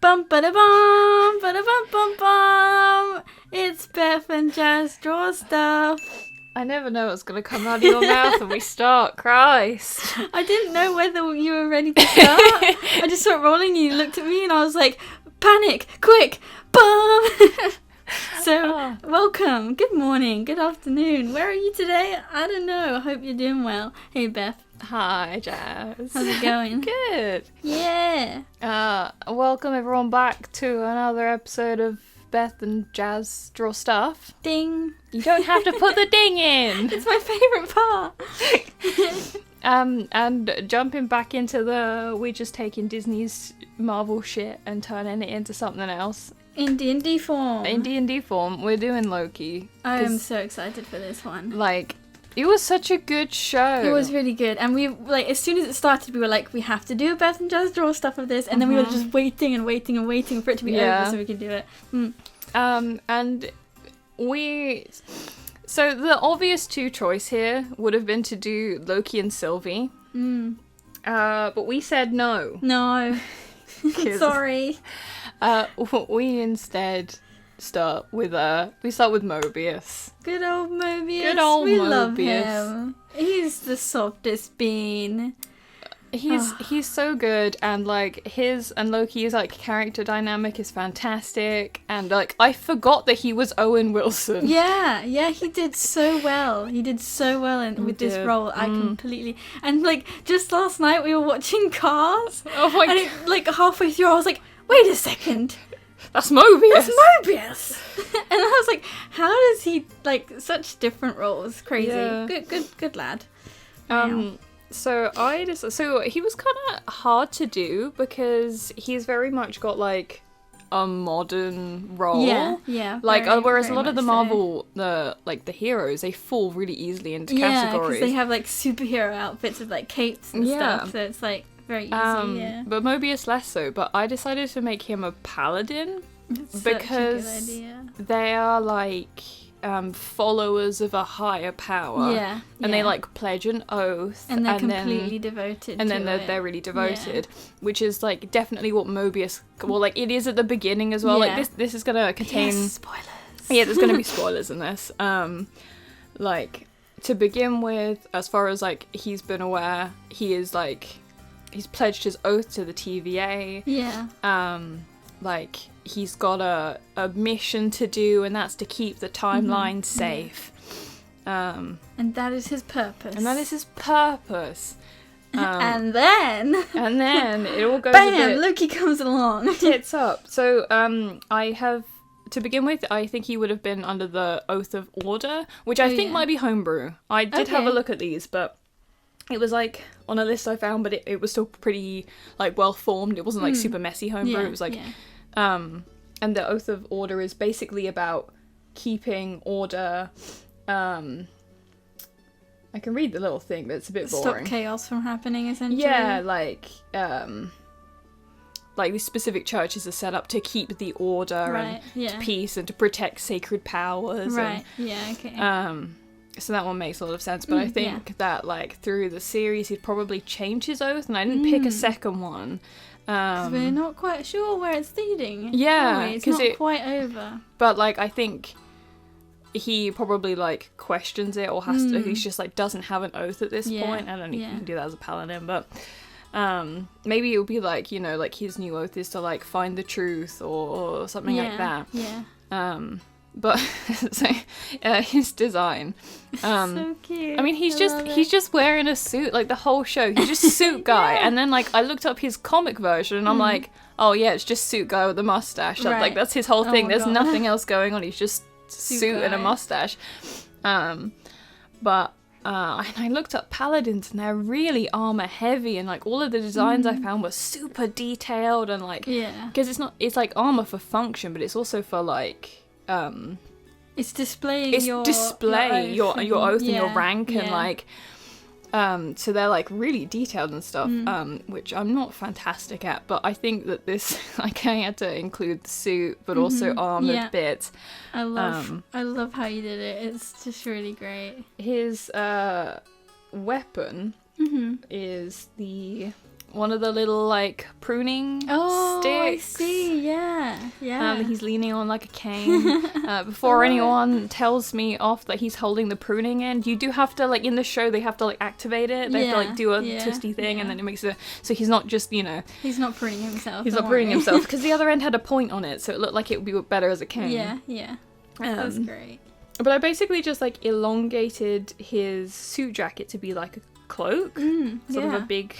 Bum ba da bum ba da bum bum bum. It's Beth and Jazz Draw Stuff. I never know what's going to come out of your mouth when we start. Christ. I didn't know whether you were ready to start. I just saw it rolling and you looked at me and I was like, panic, quick, bum. So, welcome. Good morning, good afternoon. Where are you today? I don't know. I hope you're doing well. Hey, Beth. Hi, Jazz. How's it going? Good. Yeah. Welcome everyone back to another episode of Beth and Jazz Draw Stuff. Ding. You don't have to put the ding in. It's my favourite part. And jumping back into we're just taking Disney's Marvel shit and turning it into something else. In D&D form. In D&D form, we're doing Loki. I am so excited for this one. Like, it was such a good show. It was really good. And we, like, as soon as it started, we were like, we have to do Beth and Jazz Draw Stuff of this. And then we were just waiting and waiting and waiting for it to be over so we could do it. And so the obvious two choice here would have been to do Loki and Sylvie. But we said no. No. Sorry. We instead start with Mobius. Good old Mobius. Good old we Mobius. Love him. He's the softest bean. He's so good, and like his and Loki's like character dynamic is fantastic, and like I forgot that he was Owen Wilson. Yeah, he did so well. He did so well with this role. I completely, and like just last night we were watching Cars. Oh my god! And like halfway through, I was like, wait a second. That's Mobius! And I was like, how does he, like, such different roles? Crazy. Yeah. Good lad. So he was kind of hard to do because he's very much got, like, a modern role. Yeah. Like, whereas a lot of the Marvel, the heroes, they fall really easily into categories. Yeah, because they have, like, superhero outfits with, like, capes and stuff, so it's, like, very easy, But Mobius less so, but I decided to make him a paladin because they are like followers of a higher power. And they like pledge an oath. And they're completely devoted and then they're really devoted, which is like definitely what Mobius, well, like it is at the beginning as well. Like this is gonna contain spoilers. Yeah, there's gonna be spoilers in this. Like to begin with, as far as like he's been aware, he's pledged his oath to the TVA. Like he's got a mission to do, and that's to keep the timeline safe. And that is his purpose. And then it all goes bam, Loki comes along. Tits up. So I have, to begin with, I think he would have been under the Oath of Order, which I think might be homebrew. I did have a look at these, but it was like on a list I found, but it was still pretty like well formed. It wasn't like super messy homebrew. It was like and the Oath of Order is basically about keeping order. I can read the little thing, but it's a bit boring. Stop chaos from happening, essentially. Yeah, like these specific churches are set up to keep the order and peace and to protect sacred powers. Right. So that one makes a lot of sense, but I think that like through the series he'd probably change his oath, and I didn't pick a second one. We're not quite sure where it's leading. Yeah, it's not quite over. But like I think he probably like questions it, or has to. He's just like doesn't have an oath at this point. I don't know if you can do that as a paladin, but maybe it would be like, you know, like his new oath is to like find the truth or something like that. But so his design, so cute. I mean, he's just wearing a suit like the whole show. He's just suit guy, and then like I looked up his comic version, and I'm like, oh yeah, it's just suit guy with a mustache. Like that's his whole thing. There's nothing else going on. He's just suit and a mustache. But and I looked up paladins, and they're really armor heavy, and like all of the designs I found were super detailed, and like because it's like armor for function, but it's also for like. It's displaying your oath and your rank and like so they're like really detailed and stuff, which I'm not fantastic at, but I think that this like I had to include the suit but also armored bits. I love how you did it. It's just really great. His weapon is one of the little like pruning sticks. I see. Yeah. He's leaning on like a cane. Before anyone tells me off that he's holding the pruning end, you do have to, like, in the show, they have to, like, activate it. They have to, like, do a twisty thing, and then it makes it... So he's not just, you know... He's not pruning himself. He's not pruning himself, because the other end had a point on it, so it looked like it would be better as a cane. Yeah. That's great. But I basically just, like, elongated his suit jacket to be, like, a cloak. Sort of a big...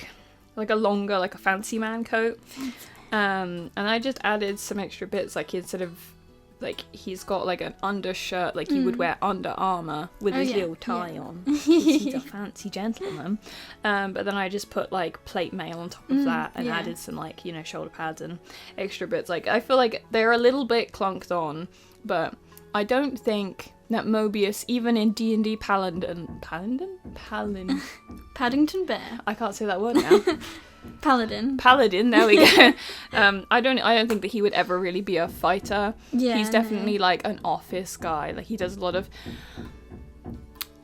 Like, a longer, like, a fancy man coat. And I just added some extra bits, like, instead of, like, he's got, like, an undershirt, like, you would wear under armour with his little tie on. He's a fancy gentleman. But then I just put, like, plate mail on top of that and added some, like, you know, shoulder pads and extra bits. Like, I feel like they're a little bit clunked on, but I don't think that Mobius, even in D&D Paddington Bear. I can't say that word now. Paladin, there we go. I don't think that he would ever really be a fighter. He's definitely like an office guy. Like, he does a lot of...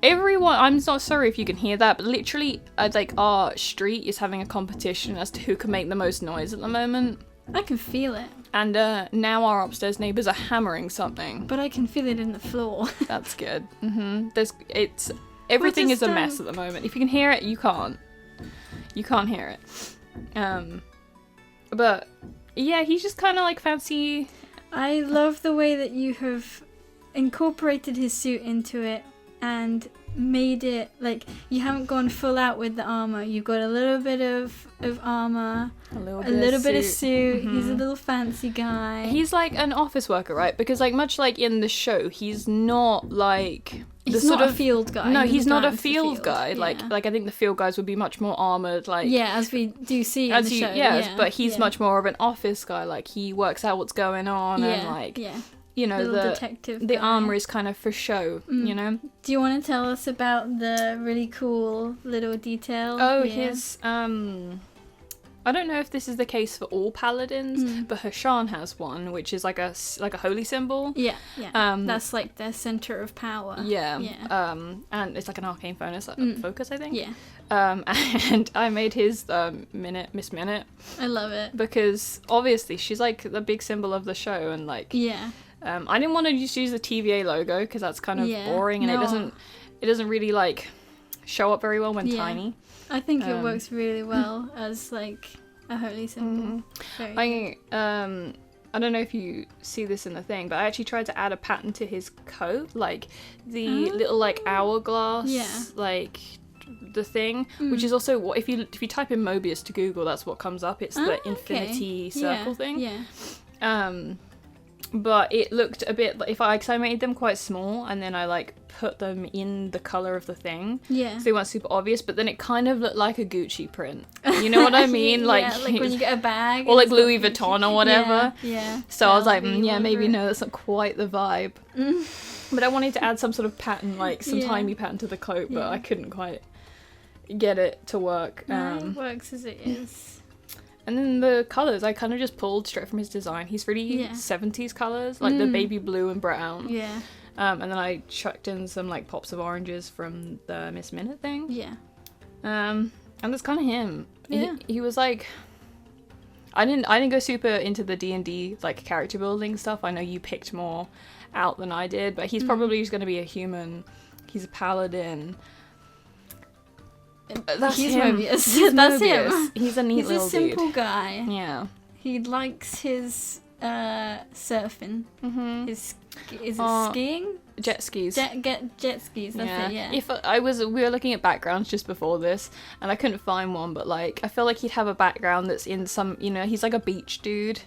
Everyone, I'm not sorry if you can hear that, but literally, like, our street is having a competition as to who can make the most noise at the moment. I can feel it. And now our upstairs neighbours are hammering something. But I can feel it in the floor. That's good. Everything is a mess at the moment. If you can hear it, you can't. You can't hear it. But yeah, he's just kind of like fancy. I love the way that you have incorporated his suit into it and made it like you haven't gone full out with the armor. You've got a little bit of armor, a little bit of suit. He's a little fancy guy. He's like an office worker, right? Because like much like in the show, he's not like he's not a field guy. No, he's not a field guy. Like I think the field guys would be much more armored. Like as we do see in the show. Yes, but he's much more of an office guy. Like he works out what's going on and like you know the armor is kind of for show. You know. Do you want to tell us about the really cool little detail? Oh, his I don't know if this is the case for all paladins, but Hashaan has one, which is like a holy symbol. Yeah. That's like their center of power. Yeah. And it's like an arcane focus, I think. Yeah. And I made his Miss Minute. I love it because obviously she's like the big symbol of the show, and like I didn't want to just use the TVA logo because that's kind of boring, and it doesn't really like show up very well when tiny. I think it works really well as like a holy symbol. I don't know if you see this in the thing, but I actually tried to add a pattern to his coat, like the little like hourglass, like the thing, which is also what if you type in Mobius to Google, that's what comes up. It's the infinity circle thing. But it looked a bit like because I made them quite small and then I like put them in the colour of the thing. So they weren't super obvious, but then it kind of looked like a Gucci print. You know what I mean? like when you get a bag. Or like Louis Vuitton or whatever. So I was like, maybe no, that's not quite the vibe. But I wanted to add some sort of pattern, like some tiny pattern to the coat, but I couldn't quite get it to work. It works as it is. And then the colours, I kind of just pulled straight from his design. He's really 70s colours, like the baby blue and brown. And then I chucked in some like pops of oranges from the Miss Minute thing. And that's kind of him. He was like, I didn't go super into the D&D like character building stuff. I know you picked more out than I did, but he's probably just going to be a human. He's a paladin. He's him. Mobius. That's Mobius. him. He's a neat little dude. He's a simple guy. Yeah. He likes his surfing. Is it skiing? Jet skis. Jet skis. That's it. We were looking at backgrounds just before this, and I couldn't find one. But like, I feel like he'd have a background that's in some. You know, he's like a beach dude.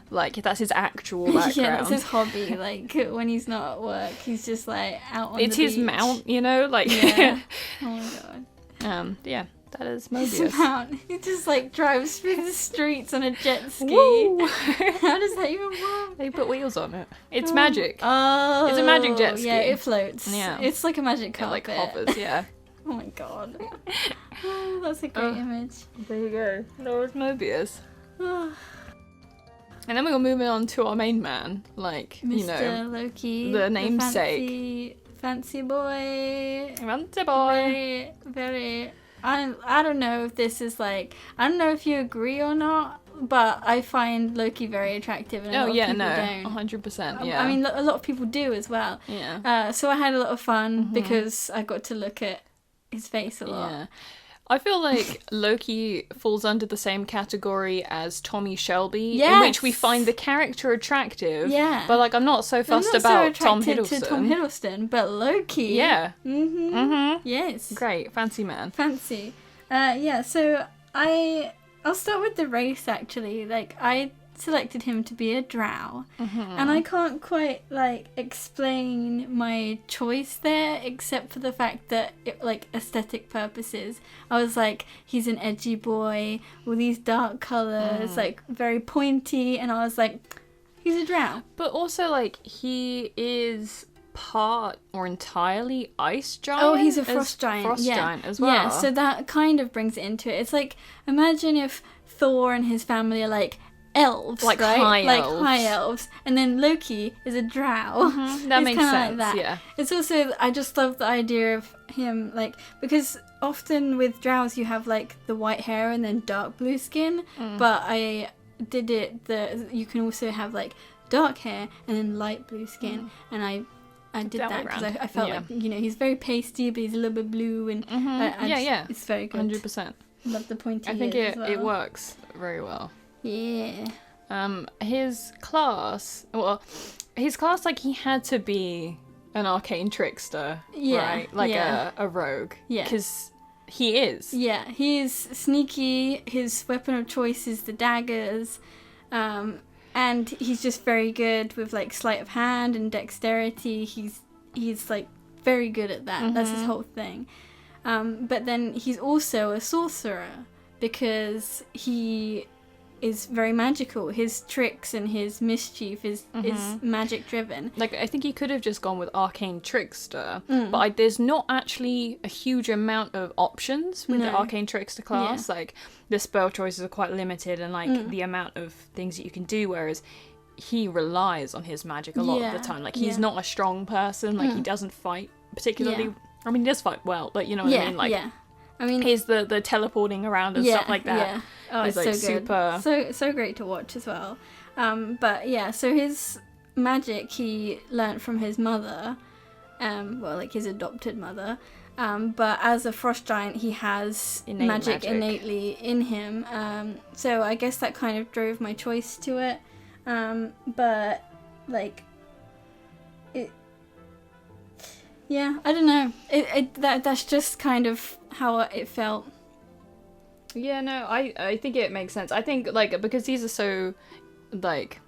Like that's his actual background. That's his hobby. Like when he's not at work, he's just like out on the beach. It's his mount. You know, like. Oh my god. That is Mobius. He just like drives through the streets on a jet ski. Woo! How does that even work? They put wheels on it. It's magic. Oh, it's a magic jet ski. Yeah, it floats. Yeah, it's like a magic carpet. It like hovers. Yeah. Oh my god. Oh, that's a great image. There you go. That was Mobius. And then we were moving on to our main man, like Mr. you know, Loki, the namesake. Fancy boy. Fancy boy. Very. I don't know if this is like. I don't know if you agree or not. but I find Loki very attractive, and a lot of people don't. 100%, yeah. I mean, a lot of people do as well. Yeah. So I had a lot of fun because I got to look at his face a lot. Yeah. I feel like Loki falls under the same category as Tommy Shelby, in which we find the character attractive. Yeah. But, like, I'm not so fussed about Tom Hiddleston. To Tom Hiddleston, but Loki. Yeah. Yes. Great. Fancy man. Fancy. Yeah, so I'll start with the race, actually. Like, I selected him to be a drow, and I can't quite, like, explain my choice there, except for the fact that, like, aesthetic purposes. I was like, he's an edgy boy with these dark colours, like, very pointy, and I was like, he's a drow. But also, like, he is part or entirely ice giant. Oh, he's a frost giant. Frost giant as well. Yeah, so that kind of brings it into it. It's like, imagine if Thor and his family are like elves, like right? high elves, and then Loki is a drow. That makes sense. Like that. Yeah. It's also, I just love the idea of him, like, because often with drows you have like the white hair and then dark blue skin, but I did it you can also have like dark hair and then light blue skin, and I did that because I felt like, you know, he's very pasty, but he's a little bit blue, and it's very good. 100%. Love the pointy I think ears as well. it works very well. Yeah. His class, like, he had to be an arcane trickster, right? Like a rogue. Yeah. Because he is. Yeah, he's sneaky. His weapon of choice is the daggers. And he's just very good with, like, sleight of hand and dexterity. He's like, very good at that. That's his whole thing. But then he's also a sorcerer because he is very magical. His tricks and his mischief is magic driven. Like, I think he could have just gone with arcane trickster, but there's not actually a huge amount of options with the arcane trickster class. Yeah. Like, the spell choices are quite limited, and like the amount of things that you can do, whereas he relies on his magic a lot of the time. Like, he's not a strong person. Like, he doesn't fight particularly. I mean, he does fight well, but you know what I mean. Like, I mean, he's the teleporting around and stuff like that. Yeah. Oh, it's like so good. Super... So great to watch as well. But yeah, so his magic he learnt from his mother, like his adopted mother. But as a frost giant, he has magic innately in him. So I guess that kind of drove my choice to it. But like it. Yeah, I don't know. That's just kind of how it felt. Yeah, no, I think it makes sense. I think, like, because these are so, like,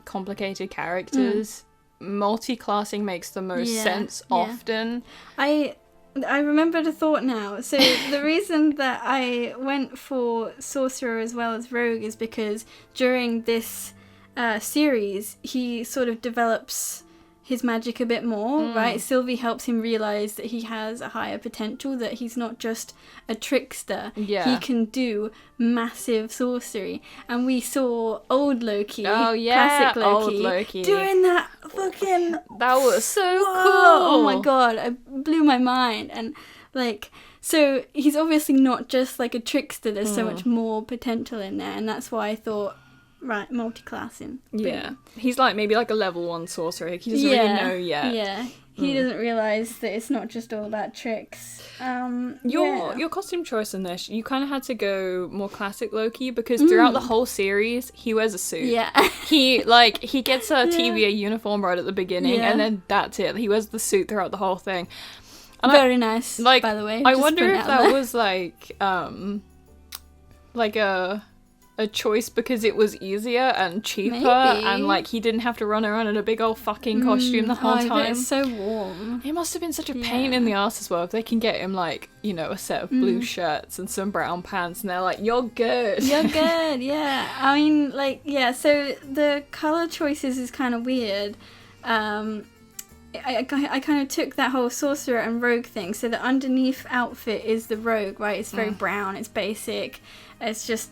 complicated characters, multi-classing makes the most sense often. I remembered a thought now. So the reason that I went for sorcerer as well as rogue is because during this series, he sort of develops his magic a bit more, right? Sylvie helps him realise that he has a higher potential, that he's not just a trickster. Yeah. He can do massive sorcery. And we saw old Loki, classic Loki, old Loki, doing that fucking... That was so cool! Oh my god, it blew my mind. And, like... So, he's obviously not just, like, a trickster. There's so much more potential in there. And that's why I thought... Right, multi-classing. Yeah. He's like maybe like a level 1 sorcerer. He doesn't really know yet. Yeah. He doesn't realise that it's not just all about tricks. Your costume choice in this, you kind of had to go more classic Loki because throughout the whole series, he wears a suit. Yeah. He gets a TVA uniform right at the beginning and then that's it. He wears the suit throughout the whole thing. And very nice, by the way. I wonder if that was like a choice because it was easier and cheaper. Maybe. And like he didn't have to run around in a big old fucking costume the whole time. It's so warm. It must have been such a pain in the ass as well if they can get him like, you know, a set of blue shirts and some brown pants and they're like, you're good. You're good, yeah. I mean, like, yeah, so the colour choices is kind of weird. I kind of took that whole sorcerer and rogue thing. So the underneath outfit is the rogue, right? It's very brown, it's basic. It's just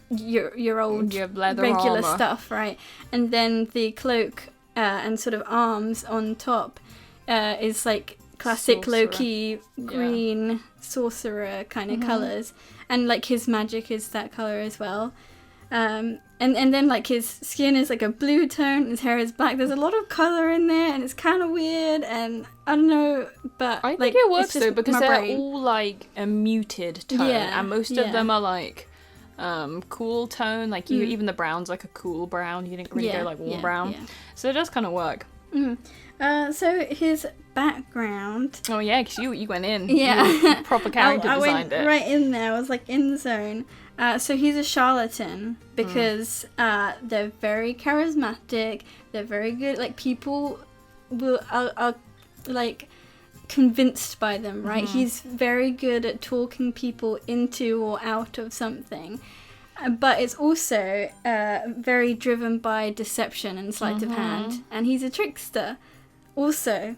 your old regular armor stuff, right? And then the cloak and sort of arms on top is like classic sorcerer. Loki green sorcerer kind of colours, and like his magic is that colour as well. And then like his skin is like a blue tone, his hair is black. There's a lot of color in there, and it's kind of weird. And I don't know, but I think like, it works though because they're brain. all like a muted tone, and most of them are like cool tone. Like even the brown's like a cool brown. You didn't really go like warm brown, so it does kind of work. So his background. Oh yeah, because you went in. Yeah, you proper character I designed went it. right in there. I was like in the zone. So he's a charlatan because they're very charismatic. They're very good. Like people are like convinced by them, right? He's very good at talking people into or out of something. But it's also very driven by deception and sleight of hand, and he's a trickster. Also,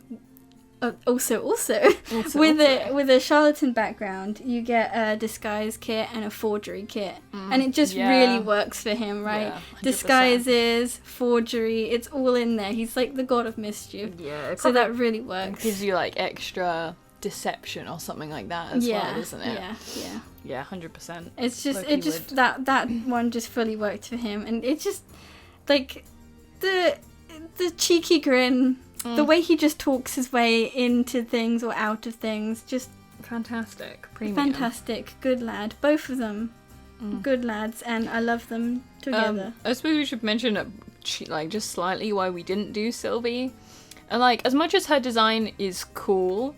with a charlatan background, you get a disguise kit and a forgery kit, and it just really works for him, right? Yeah, disguises, forgery, it's all in there. He's like the god of mischief. Yeah, so that really works. Gives you like extra deception or something like that as well, doesn't it? Yeah, 100%. It's just that one just fully worked for him, and it just like the cheeky grin, the way he just talks his way into things or out of things, just fantastic. Premium. Fantastic, good lad, both of them, good lads, and I love them together. I suppose we should mention like just slightly why we didn't do Sylvie, and like as much as her design is cool.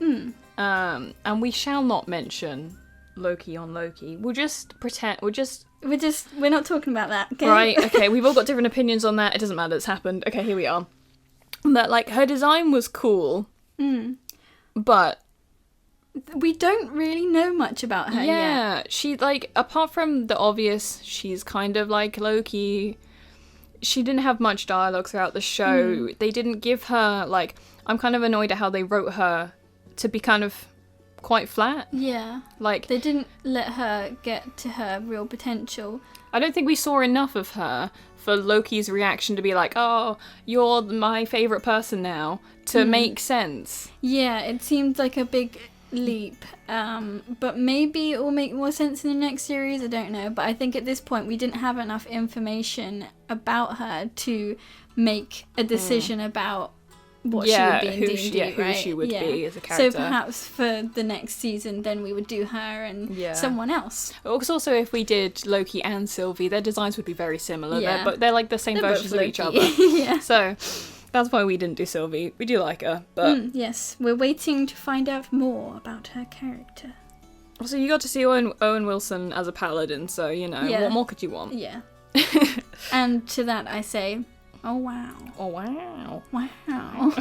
And we shall not mention Loki on Loki. We'll just pretend. We're not talking about that. Okay? Right. Okay. We've all got different opinions on that. It doesn't matter. It's happened. Okay. Here we are. But like her design was cool. But we don't really know much about her yet. Yeah. She like apart from the obvious, she's kind of like Loki. She didn't have much dialogue throughout the show. They didn't give her like. I'm kind of annoyed at how they wrote her to be kind of quite flat. Yeah. Like they didn't let her get to her real potential. I don't think we saw enough of her for Loki's reaction to be like, oh, you're my favourite person now, to make sense. Yeah, it seemed like a big leap. But maybe it will make more sense in the next series, I don't know. But I think at this point we didn't have enough information about her to make a decision about what she would be in D&D, right? Who she would be as a character. So perhaps for the next season, then we would do her and someone else. Because also if we did Loki and Sylvie, their designs would be very similar. Yeah. They're like the same versions of each other. So that's why we didn't do Sylvie. We do like her, but... yes, we're waiting to find out more about her character. Also, you got to see Owen Wilson as a paladin, so, you know, what more could you want? Yeah. And to that I say... Oh wow. Oh wow. Wow.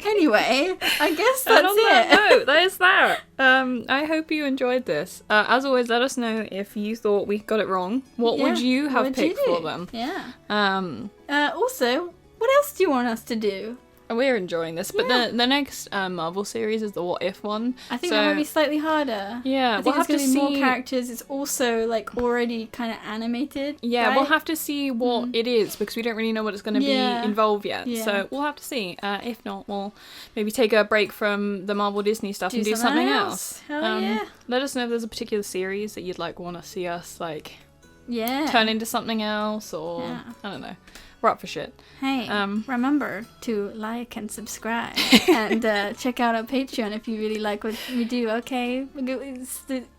Anyway, I guess that's it. No, that is that. I hope you enjoyed this. As always, let us know if you thought we got it wrong. What would you have picked for them? Yeah. Also, what else do you want us to do? We're enjoying this, but the next Marvel series is the What If one. I think that might be slightly harder. Yeah, I think there's going to be more characters. It's also like already kind of animated. Yeah, right? We'll have to see what it is because we don't really know what it's going to be involved yet. Yeah. So we'll have to see. If not, we'll maybe take a break from the Marvel Disney stuff and do something else. Hell yeah. Let us know if there's a particular series that you'd want to see us turn into something else, or I don't know. We're up for shit. Hey, remember to like and subscribe and check out our Patreon if you really like what we do, okay?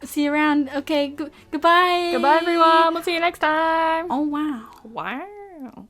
See you around. Okay, goodbye. Goodbye, everyone. We'll see you next time. Oh, wow. Wow.